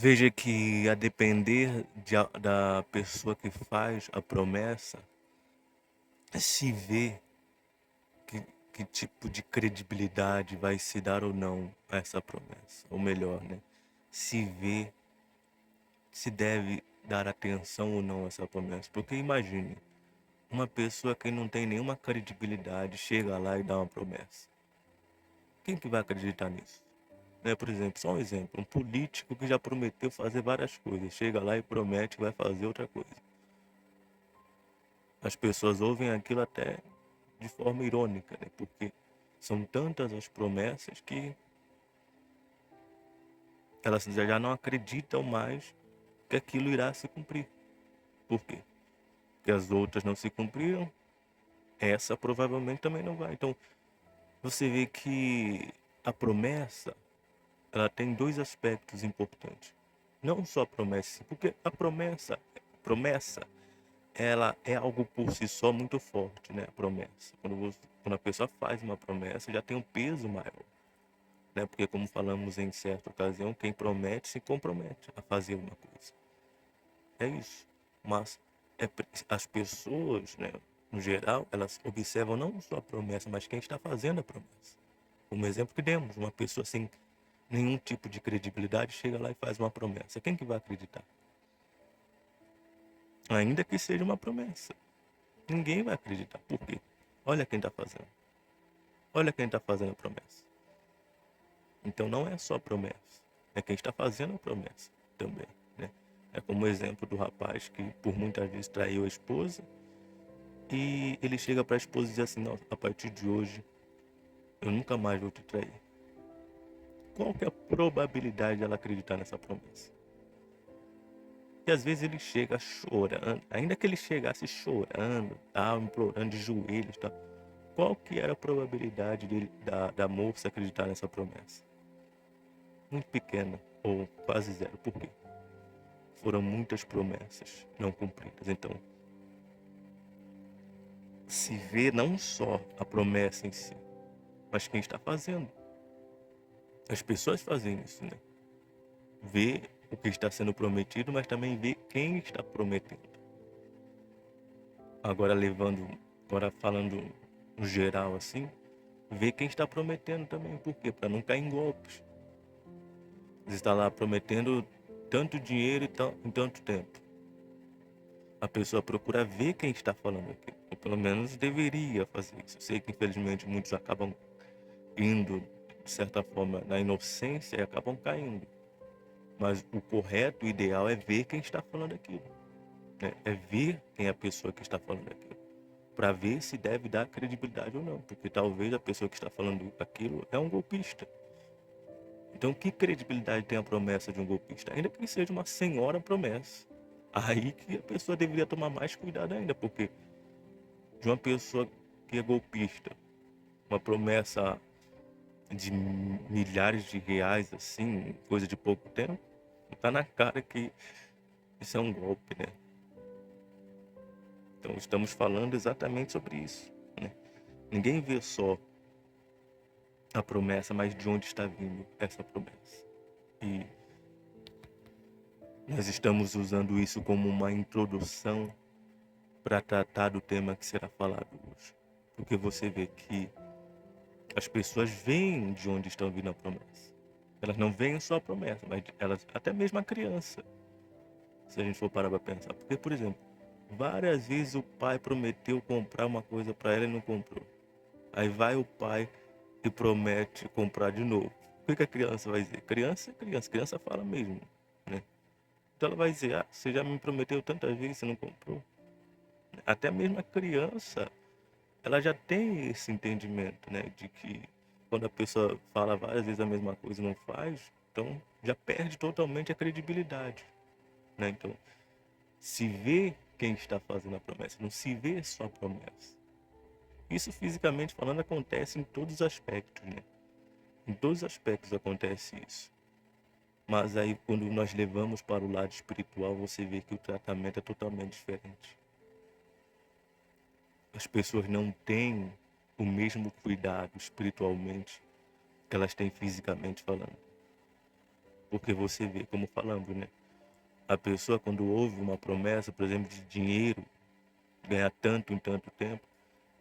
Veja que a depender da pessoa que faz a promessa, se vê que, que tipo de credibilidade vai se dar ou não a essa promessa. Ou melhor, né? Se vê se deve dar atenção ou não a essa promessa. Porque imagine, uma pessoa que não tem nenhuma credibilidade chega lá e dá uma promessa. Quem que vai acreditar nisso? Né? Por exemplo, só um exemplo, um político que já prometeu fazer várias coisas, chega lá e promete que vai fazer outra coisa. As pessoas ouvem aquilo até de forma irônica, né? Porque são tantas as promessas que elas já não acreditam mais que aquilo irá se cumprir. Por quê? Porque as outras não se cumpriram, essa provavelmente também não vai. Então, você vê que a promessa, ela tem dois aspectos importantes. Não só a promessa, porque a promessa, ela é algo por si só muito forte, né? A promessa. Quando a pessoa faz uma promessa, já tem um peso maior, né? Porque como falamos em certa ocasião, quem promete se compromete a fazer uma coisa. É isso. Mas as pessoas, né, no geral, elas observam não só a promessa, mas quem está fazendo a promessa. Como exemplo que demos, uma pessoa sem nenhum tipo de credibilidade chega lá e faz uma promessa. Quem que vai acreditar? Ainda que seja uma promessa. Ninguém vai acreditar. Por quê? Olha quem está fazendo. Olha quem está fazendo a promessa. Então não é só a promessa. É quem está fazendo a promessa também, né? É como o exemplo do rapaz que por muitas vezes traiu a esposa e ele chega para a esposa e diz assim, não, a partir de hoje eu nunca mais vou te trair. Qual que é a probabilidade dela acreditar nessa promessa? E às vezes ele chega chorando, ainda que ele chegasse chorando, tal, implorando de joelhos, tal. Qual que era a probabilidade da moça acreditar nessa promessa? Muito pequena, ou quase zero. Por quê? Foram muitas promessas não cumpridas. Então, se vê não só a promessa em si, mas quem está fazendo. As pessoas fazem isso, né? Vê o que está sendo prometido, mas também vê quem está prometendo. Agora falando no geral assim, vê quem está prometendo também. Por quê? Para não cair em golpes. Você está lá prometendo tanto dinheiro em tanto tempo. A pessoa procura ver quem está falando aquilo. Ou pelo menos deveria fazer isso. Eu sei que infelizmente muitos acabam indo, de certa forma, na inocência e acabam caindo. Mas o correto, o ideal é ver quem está falando aquilo, né? É ver quem é a pessoa que está falando aquilo, para ver se deve dar credibilidade ou não, porque talvez a pessoa que está falando aquilo é um golpista. Então, que credibilidade tem a promessa de um golpista? Ainda que seja uma senhora promessa. Aí que a pessoa deveria tomar mais cuidado ainda, porque de uma pessoa que é golpista, uma promessa de milhares de reais, assim, coisa de pouco tempo, tá na cara que isso é um golpe, né? Então estamos falando exatamente sobre isso, né? Ninguém vê só a promessa, mas de onde está vindo essa promessa. E nós estamos usando isso como uma introdução para tratar do tema que será falado hoje. Porque você vê que as pessoas veem de onde estão vindo a promessa. Elas não veem só a promessa, mas elas, até mesmo a criança, se a gente for parar para pensar. Porque, por exemplo, várias vezes o pai prometeu comprar uma coisa para ela e não comprou. Aí vai o pai e promete comprar de novo. O que que a criança vai dizer? Criança é criança, criança fala mesmo, né? Então ela vai dizer, ah, você já me prometeu tantas vezes, você não comprou. Até mesmo a criança, ela já tem esse entendimento, né? De que quando a pessoa fala várias vezes a mesma coisa e não faz, então já perde totalmente a credibilidade, né? Então, se vê quem está fazendo a promessa, não se vê só a promessa. Isso fisicamente falando acontece em todos os aspectos, né? Em todos os aspectos acontece isso. Mas aí quando nós levamos para o lado espiritual, você vê que o tratamento é totalmente diferente. As pessoas não têm o mesmo cuidado espiritualmente que elas têm fisicamente falando. Porque você vê, como falamos, né? A pessoa, quando ouve uma promessa, por exemplo, de dinheiro, ganhar tanto em tanto tempo,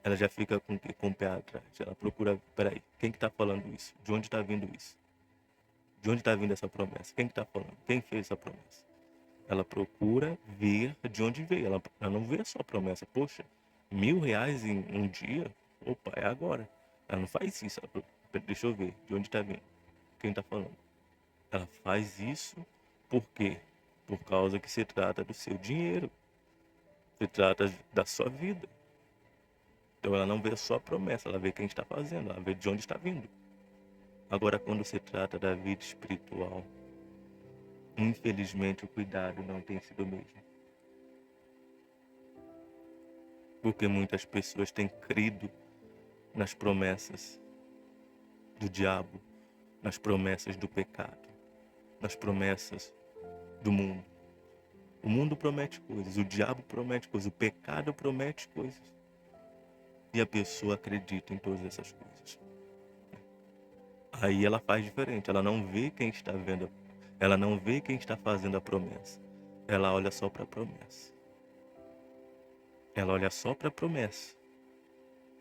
ela já fica com o pé atrás. Ela procura, peraí, quem que tá falando isso? De onde está vindo isso? De onde está vindo essa promessa? Quem que tá falando? Quem fez essa promessa? Ela procura ver de onde veio. Ela não vê só a promessa. Poxa, R$ 1.000 em um dia? Opa, é agora. Ela não faz isso. Deixa eu ver de onde está vindo. Quem está falando? Ela faz isso por quê? Por causa que se trata do seu dinheiro. Se trata da sua vida. Então ela não vê só a promessa, ela vê quem está fazendo, ela vê de onde está vindo. Agora, quando se trata da vida espiritual, infelizmente o cuidado não tem sido o mesmo. Porque muitas pessoas têm crido nas promessas do diabo, nas promessas do pecado, nas promessas do mundo. O mundo promete coisas, o diabo promete coisas, o pecado promete coisas. E a pessoa acredita em todas essas coisas. Aí ela faz diferente, ela não vê quem está vendo, ela não vê quem está fazendo a promessa. Ela olha só para a promessa. Ela olha só para a promessa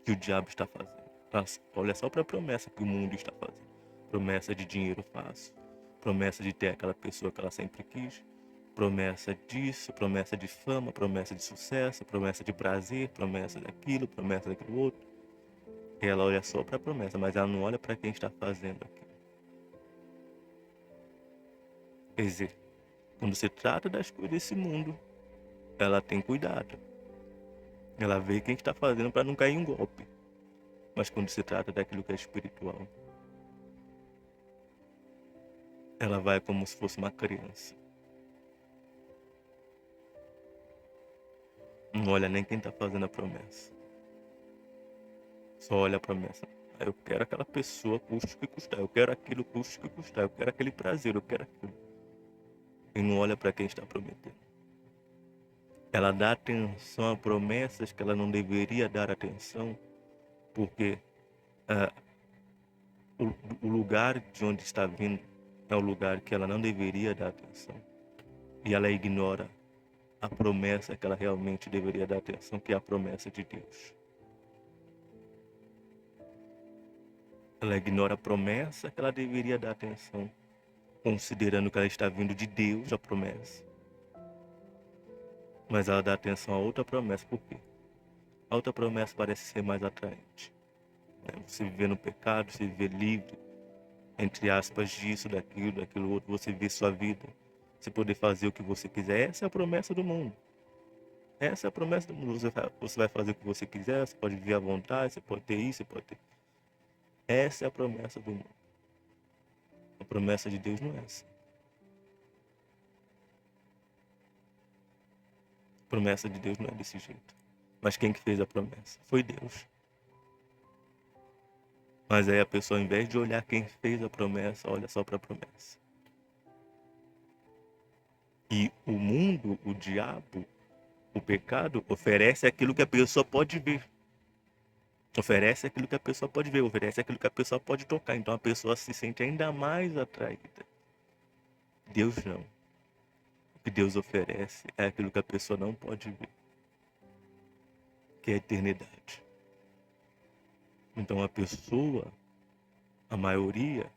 que o diabo está fazendo. Ela olha só para a promessa que o mundo está fazendo. Promessa de dinheiro fácil, promessa de ter aquela pessoa que ela sempre quis, promessa disso, promessa de fama, promessa de sucesso, promessa de prazer, promessa daquilo, promessa daquilo outro. Ela olha só para a promessa, mas ela não olha para quem está fazendo aquilo. Quer dizer, quando se trata das coisas desse mundo, ela tem cuidado. Ela vê quem está fazendo para não cair em golpe. Mas quando se trata daquilo que é espiritual, ela vai como se fosse uma criança. Não olha nem quem está fazendo a promessa. Só olha a promessa. Eu quero aquela pessoa, custe o que custar. Eu quero aquilo, custe o que custar. Eu quero aquele prazer, eu quero aquilo. E não olha para quem está prometendo. Ela dá atenção a promessas que ela não deveria dar atenção, porque ah, o lugar de onde está vindo é o lugar que ela não deveria dar atenção. E ela ignora a promessa que ela realmente deveria dar atenção, que é a promessa de Deus. Ela ignora a promessa que ela deveria dar atenção, considerando que ela está vindo de Deus, a promessa. Mas ela dá atenção a outra promessa, por quê? A outra promessa parece ser mais atraente. Você viver no pecado, você viver livre, entre aspas, disso, daquilo outro, você viver sua vida, você poder fazer o que você quiser. Essa é a promessa do mundo. Essa é a promessa do mundo. Você vai fazer o que você quiser, você pode viver à vontade, você pode ter isso, você pode ter. Essa é a promessa do mundo. A promessa de Deus não é essa. A promessa de Deus não é desse jeito. Mas quem que fez a promessa? Foi Deus. Mas aí a pessoa, ao invés de olhar quem fez a promessa, olha só para a promessa. E o mundo, o diabo, o pecado, oferece aquilo que a pessoa pode ver. Oferece aquilo que a pessoa pode ver, oferece aquilo que a pessoa pode tocar. Então a pessoa se sente ainda mais atraída. Deus não. O que Deus oferece é aquilo que a pessoa não pode ver, que é a eternidade. Então a pessoa, a maioria,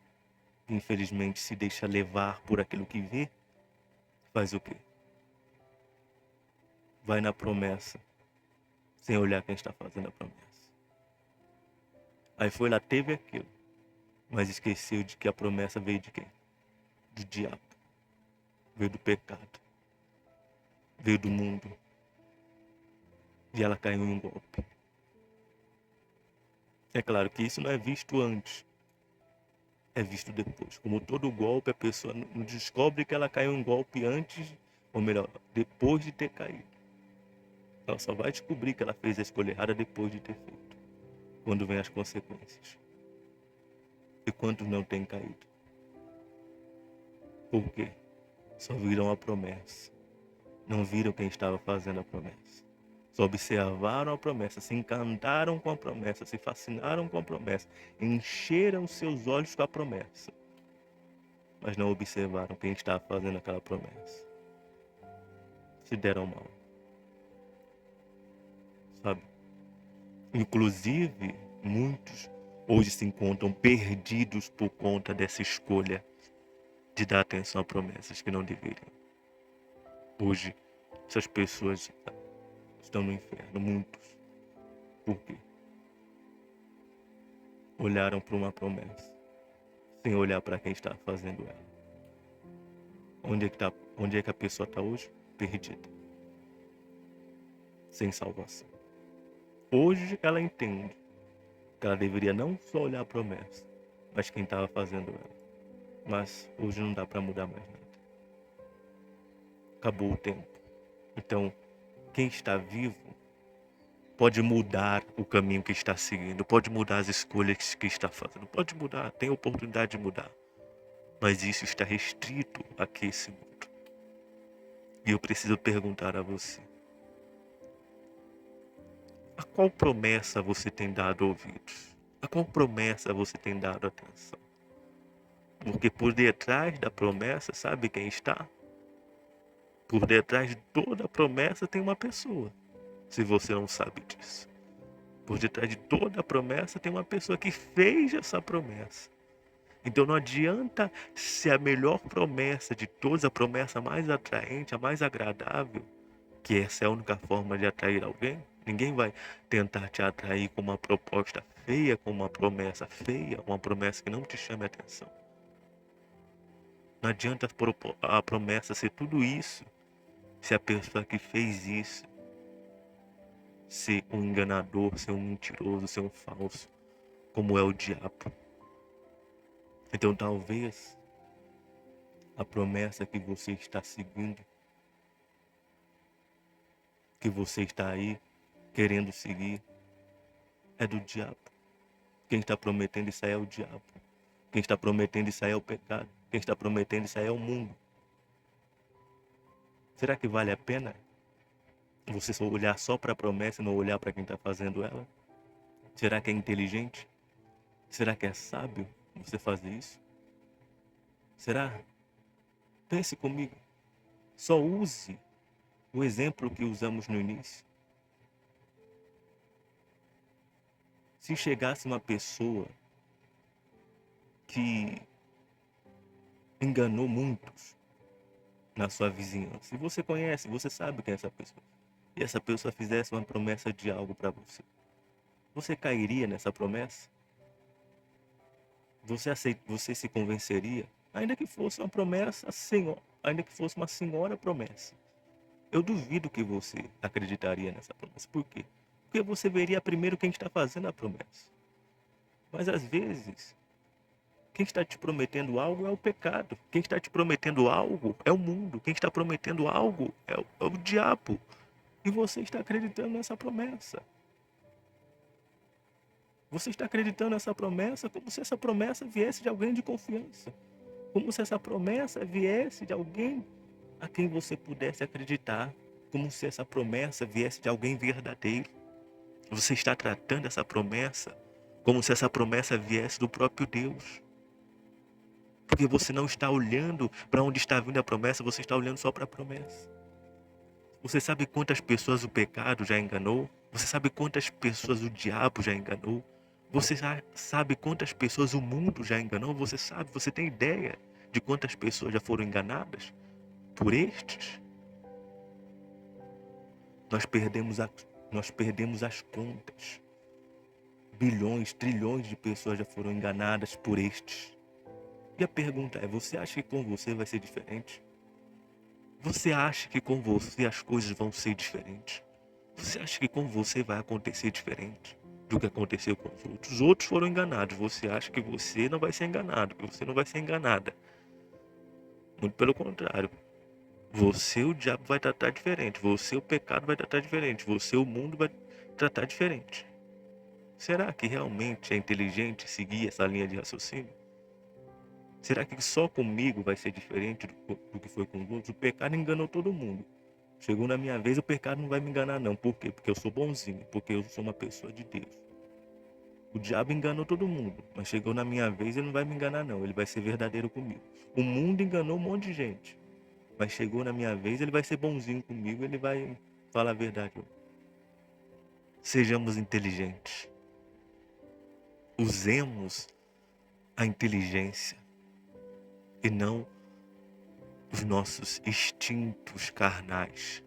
infelizmente se deixa levar por aquilo que vê, faz o quê? Vai na promessa, sem olhar quem está fazendo a promessa. Aí foi lá, teve aquilo, mas esqueceu de que a promessa veio de quem? Do diabo. Veio do pecado. Veio do mundo. E ela caiu em um golpe. É claro que isso não é visto antes, é visto depois. Como todo golpe, a pessoa não descobre que ela caiu em um golpe antes, ou melhor, depois de ter caído. Ela só vai descobrir que ela fez a escolha errada depois de ter feito, quando vem as consequências. E quantos não têm caído? Por quê? Só viram a promessa. Não viram quem estava fazendo a promessa. Só observaram a promessa, se encantaram com a promessa, se fascinaram com a promessa, encheram seus olhos com a promessa. mas não observaram quem estava fazendo aquela promessa. Se deram mal, sabe? Inclusive, muitos hoje se encontram perdidos por conta dessa escolha de dar atenção a promessas que não deveriam. Hoje, essas pessoas estão no inferno, muitos. Por quê? Olharam para uma promessa, sem olhar para quem está fazendo ela. Onde é que a pessoa está hoje? Perdida. Sem salvação. Hoje ela entende que ela deveria não só olhar a promessa, mas quem estava fazendo ela. Mas hoje não dá para mudar mais nada. Acabou o tempo. Então, quem está vivo pode mudar o caminho que está seguindo, pode mudar as escolhas que está fazendo, pode mudar, tem oportunidade de mudar. Mas isso está restrito aqui, esse mundo. E eu preciso perguntar a você: a qual promessa você tem dado ouvidos? A qual promessa você tem dado atenção? Porque por detrás da promessa, sabe quem está? Por detrás de toda promessa tem uma pessoa, se você não sabe disso. Por detrás de toda promessa tem uma pessoa que fez essa promessa. Então não adianta ser a melhor promessa de todas, a promessa mais atraente, a mais agradável, que essa é a única forma de atrair alguém. Ninguém vai tentar te atrair com uma proposta feia, com uma promessa feia, uma promessa que não te chame a atenção. Não adianta a promessa ser tudo isso, se a pessoa que fez isso ser um enganador, ser um mentiroso, ser um falso, como é o diabo. Então talvez a promessa que você está seguindo, que você está aí querendo seguir, é do diabo. Quem está prometendo isso aí é o diabo. Quem está prometendo isso aí é o pecado. Quem está prometendo isso aí é o mundo. Será que vale a pena você só olhar só para a promessa e não olhar para quem está fazendo ela? Será que é inteligente? Será que é sábio você fazer isso? Será? Pense comigo. Só use o exemplo que usamos no início. Se chegasse uma pessoa que enganou muitos na sua vizinhança, e você conhece, você sabe quem é essa pessoa, e essa pessoa fizesse uma promessa de algo para você, você cairia nessa promessa? Você se convenceria? Ainda que fosse uma promessa, ainda que fosse uma senhora promessa. Eu duvido que você acreditaria nessa promessa. Por quê? Porque você veria primeiro quem está fazendo a promessa. Mas às vezes, quem está te prometendo algo é o pecado. Quem está te prometendo algo é o mundo. Quem está prometendo algo é o diabo. E você está acreditando nessa promessa. Você está acreditando nessa promessa como se essa promessa viesse de alguém de confiança. Como se essa promessa viesse de alguém a quem você pudesse acreditar. Como se essa promessa viesse de alguém verdadeiro. Você está tratando essa promessa como se essa promessa viesse do próprio Deus. Porque você não está olhando para onde está vindo a promessa, você está olhando só para a promessa. Você sabe quantas pessoas o pecado já enganou? Você sabe quantas pessoas o diabo já enganou? Você já sabe quantas pessoas o mundo já enganou? Você sabe, você tem ideia de quantas pessoas já foram enganadas por estes? Nós perdemos as contas. Bilhões, trilhões de pessoas já foram enganadas por estes. E a pergunta é, você acha que com você vai ser diferente? Você acha que com você as coisas vão ser diferentes? Você acha que com você vai acontecer diferente do que aconteceu com os outros? Os outros foram enganados. Você acha que você não vai ser enganado, que você não vai ser enganada. Muito pelo contrário. Você, o diabo, vai tratar diferente. Você, o pecado, vai tratar diferente. Você, o mundo, vai tratar diferente. Será que realmente é inteligente seguir essa linha de raciocínio? Será que só comigo vai ser diferente do que foi com os outros? O pecado enganou todo mundo. Chegou na minha vez, o pecado não vai me enganar não. Por quê? Porque eu sou bonzinho, porque eu sou uma pessoa de Deus. O diabo enganou todo mundo, mas chegou na minha vez, ele não vai me enganar não, ele vai ser verdadeiro comigo. O mundo enganou um monte de gente, mas chegou na minha vez, ele vai ser bonzinho comigo, ele vai falar a verdade. Sejamos inteligentes. Usemos a inteligência e não os nossos instintos carnais.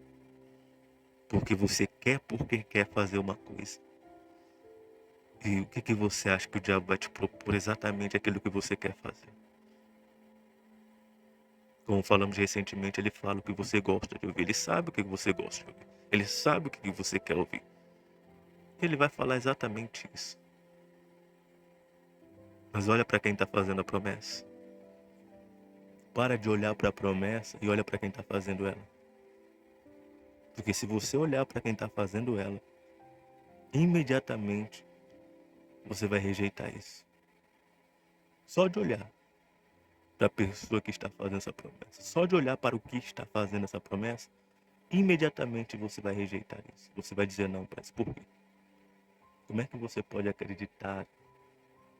Porque você quer fazer uma coisa. E o que você acha que o diabo vai te propor exatamente aquilo que você quer fazer? Como falamos recentemente, ele fala o que você gosta de ouvir. Ele sabe o que você gosta de ouvir. Ele sabe o que você quer ouvir. Ele vai falar exatamente isso. Mas olha para quem está fazendo a promessa. Para de olhar para a promessa e olha para quem está fazendo ela. Porque se você olhar para quem está fazendo ela, imediatamente você vai rejeitar isso. Só de olhar para a pessoa que está fazendo essa promessa, só de olhar para o que está fazendo essa promessa, imediatamente você vai rejeitar isso. Você vai dizer não para isso. Por quê? Como é que você pode acreditar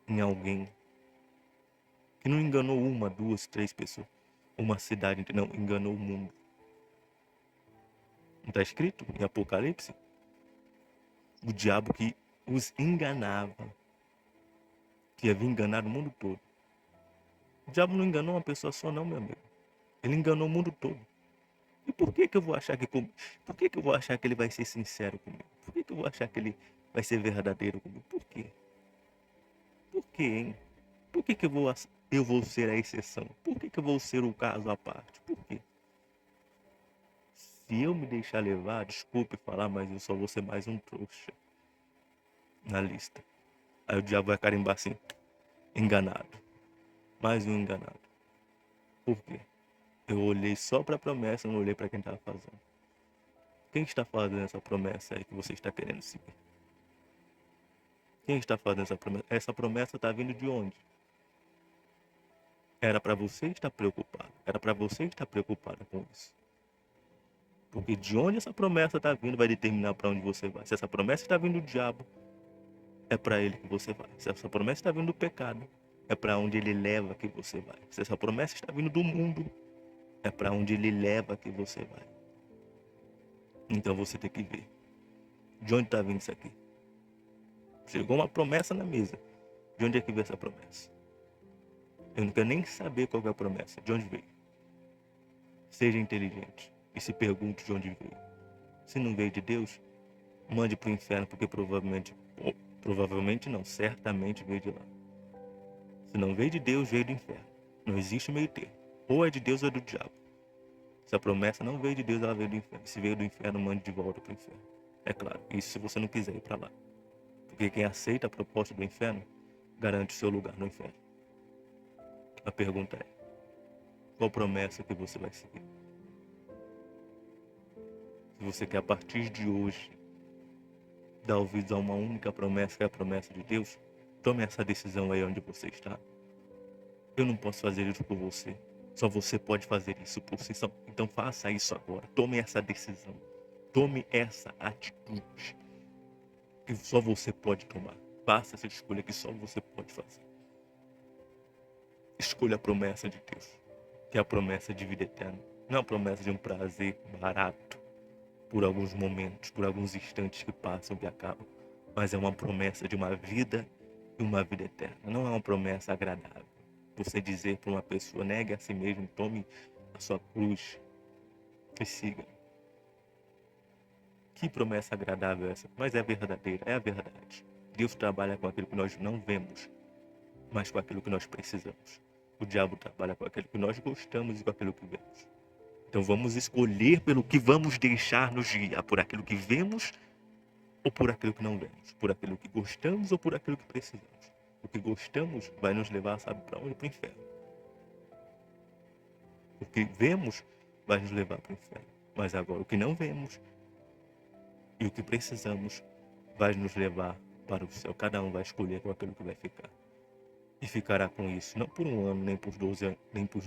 em alguém que não enganou uma, duas, três pessoas, uma cidade inteira, não, enganou o mundo? Não está escrito em Apocalipse? O diabo que os enganava, que havia enganado o mundo todo. O diabo não enganou uma pessoa só não, meu amigo. Ele enganou o mundo todo. E por que eu vou achar que por que eu vou achar que ele vai ser sincero comigo? Por que eu vou achar que ele vai ser verdadeiro comigo? Por quê? Por quê, hein? Por que eu vou ser a exceção? Por que eu vou ser o caso à parte? Por quê? Se eu me deixar levar, desculpe falar, mas eu só vou ser mais um trouxa na lista. Aí o diabo vai carimbar assim, enganado. Mais um enganado. Por quê? Eu olhei só para a promessa, não olhei para quem estava fazendo. Quem está fazendo essa promessa aí que você está querendo seguir? Quem está fazendo essa promessa? Essa promessa está vindo de onde? Era para você estar preocupado. Era para você estar preocupada com isso. Porque de onde essa promessa está vindo vai determinar para onde você vai. Se essa promessa está vindo do diabo, é para ele que você vai. Se essa promessa está vindo do pecado, é para onde ele leva que você vai. Se essa promessa está vindo do mundo, é para onde ele leva que você vai. Então você tem que ver. De onde está vindo isso aqui? Chegou uma promessa na mesa. De onde é que veio essa promessa? Eu não quero nem saber qual é a promessa. De onde veio? Seja inteligente e se pergunte de onde veio. Se não veio de Deus, mande para o inferno, porque provavelmente não, certamente veio de lá. Se não veio de Deus, veio do inferno. Não existe meio termo. Ou é de Deus ou é do diabo. Se a promessa não veio de Deus, ela veio do inferno. Se veio do inferno, mande de volta para o inferno. É claro, isso se você não quiser ir para lá. Porque quem aceita a proposta do inferno, garante o seu lugar no inferno. A pergunta é, qual promessa que você vai seguir? Se você quer a partir de hoje dar ouvidos a uma única promessa, que é a promessa de Deus, tome essa decisão aí onde você está. Eu não posso fazer isso por você. Só você pode fazer isso por si só. Então faça isso agora. Tome essa decisão. Tome essa atitude que só você pode tomar. Faça essa escolha que só você pode fazer. Escolha a promessa de Deus, que é a promessa de vida eterna. Não a promessa de um prazer barato, por alguns momentos, por alguns instantes que passam e acabam. Mas é uma promessa de uma vida e uma vida eterna. Não é uma promessa agradável. Você dizer para uma pessoa, negue a si mesmo, tome a sua cruz e siga. Que promessa agradável é essa? Mas é verdadeira, é a verdade. Deus trabalha com aquilo que nós não vemos, mas com aquilo que nós precisamos. O diabo trabalha com aquilo que nós gostamos e com aquilo que vemos. Então vamos escolher pelo que vamos deixar nos guiar, por aquilo que vemos ou por aquilo que não vemos, por aquilo que gostamos ou por aquilo que precisamos. O que gostamos vai nos levar, sabe para onde? Para o inferno. O que vemos vai nos levar para o inferno. Mas agora o que não vemos e o que precisamos vai nos levar para o céu. Cada um vai escolher com aquilo que vai ficar. E ficará com isso, não por um ano, nem por 12 anos, nem por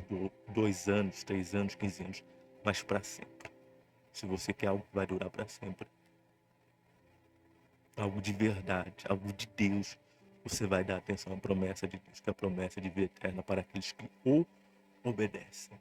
2 anos, 3 anos, 15 anos, mas para sempre. Se você quer algo que vai durar para sempre. Algo de verdade, algo de Deus, você vai dar atenção à promessa de Deus, que é a promessa de vida eterna para aqueles que o obedecem.